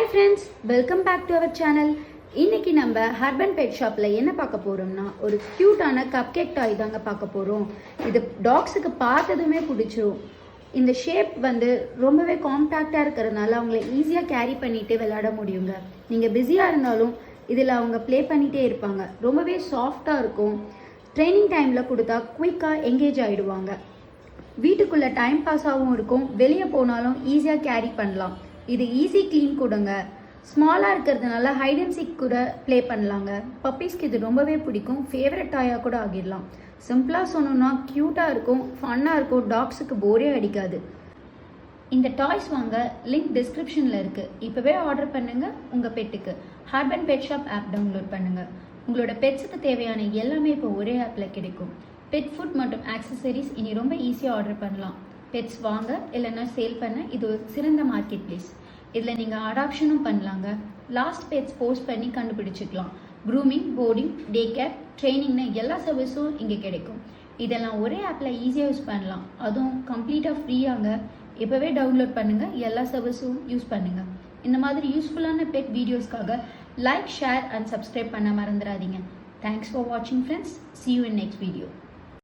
Hi friends, welcome back to our channel. இன்னைக்கு நம்ம urban bed ஷாப்பில் என்ன பார்க்க போகிறோம்னா ஒரு க்யூட்டான கப் கேக் டாய் தாங்க பார்க்க போகிறோம். இது டாக்ஸுக்கு பார்த்ததுமே பிடிச்சிரும். இந்த ஷேப் ரொம்பவே காம்பேக்டாக இருக்கிறதுனால அவங்கள ஈஸியாக கேரி பண்ணிகிட்டே விளையாட முடியுங்க. நீங்கள் பிஸியாக இருந்தாலும் இதில் அவங்க ப்ளே பண்ணிகிட்டே இருப்பாங்க. ரொம்பவே சாஃப்டாக இருக்கும். ட்ரைனிங் டைமில் கொடுத்தா குயிக்காக எங்கேஜ் ஆகிடுவாங்க. வீட்டுக்குள்ளே டைம் பாஸாகவும் இருக்கும். வெளியே போனாலும் ஈஸியாக கேரி பண்ணலாம். இது ஈஸி க்ளீன் கூடங்க. ஸ்மாலாக இருக்கிறதுனால ஹைட் அண்ட் சீக் கூட ப்ளே பண்ணலாங்க. பப்பீஸ்க்கு இது ரொம்பவே பிடிக்கும். ஃபேவரட் டாயாக கூட ஆகிடலாம். சிம்பிளாக சொன்னோன்னா க்யூட்டாக இருக்கும், ஃபன்னாக இருக்கும். டாக்ஸுக்கு போரே அடிக்காது. இந்த டாய்ஸ் வாங்க லிங்க் டிஸ்கிரிப்ஷனில் இருக்குது. இப்போவே ஆர்டர் பண்ணுங்கள். உங்கள் பெட்டுக்கு ஹர்பன் பெட் ஷாப் ஆப் டவுன்லோட் பண்ணுங்கள். உங்களோட பெட்ஸுக்கு தேவையான எல்லாமே இப்போ ஒரே ஆப்பில் கிடைக்கும். பெட் ஃபுட் மற்றும் ஆக்சசரிஸ் இனி ரொம்ப ஈஸியாக ஆர்டர் பண்ணலாம். பெட்ஸ் வாங்க இல்லைன்னா சேல் பண்ண இது ஒரு சிறந்த மார்க்கெட் பிளேஸ். இதில் நீங்கள் அடாப்ஷனும் பண்ணலாங்க. லாஸ்ட் பெட்ஸ் போஸ்ட் பண்ணி கண்டுபிடிச்சிக்கலாம். க்ரூமிங், போர்டிங், டே கேர், ட்ரைனிங்னு எல்லா சர்வீஸும் இங்கே கிடைக்கும். இதெல்லாம் ஒரே ஆப்பில் ஈஸியாக யூஸ் பண்ணலாம். அதுவும் கம்ப்ளீட்டாக ஃப்ரீயாங்க. இப்போவே டவுன்லோட் பண்ணுங்கள். எல்லா சர்வீஸும் யூஸ் பண்ணுங்கள். இந்த மாதிரி யூஸ்ஃபுல்லான பெட் வீடியோஸ்க்காக லைக், ஷேர் அண்ட் சப்ஸ்கிரைப் பண்ண மறந்துடாதீங்க. தேங்க்ஸ் ஃபார் வாட்சிங் friends. See you in next video.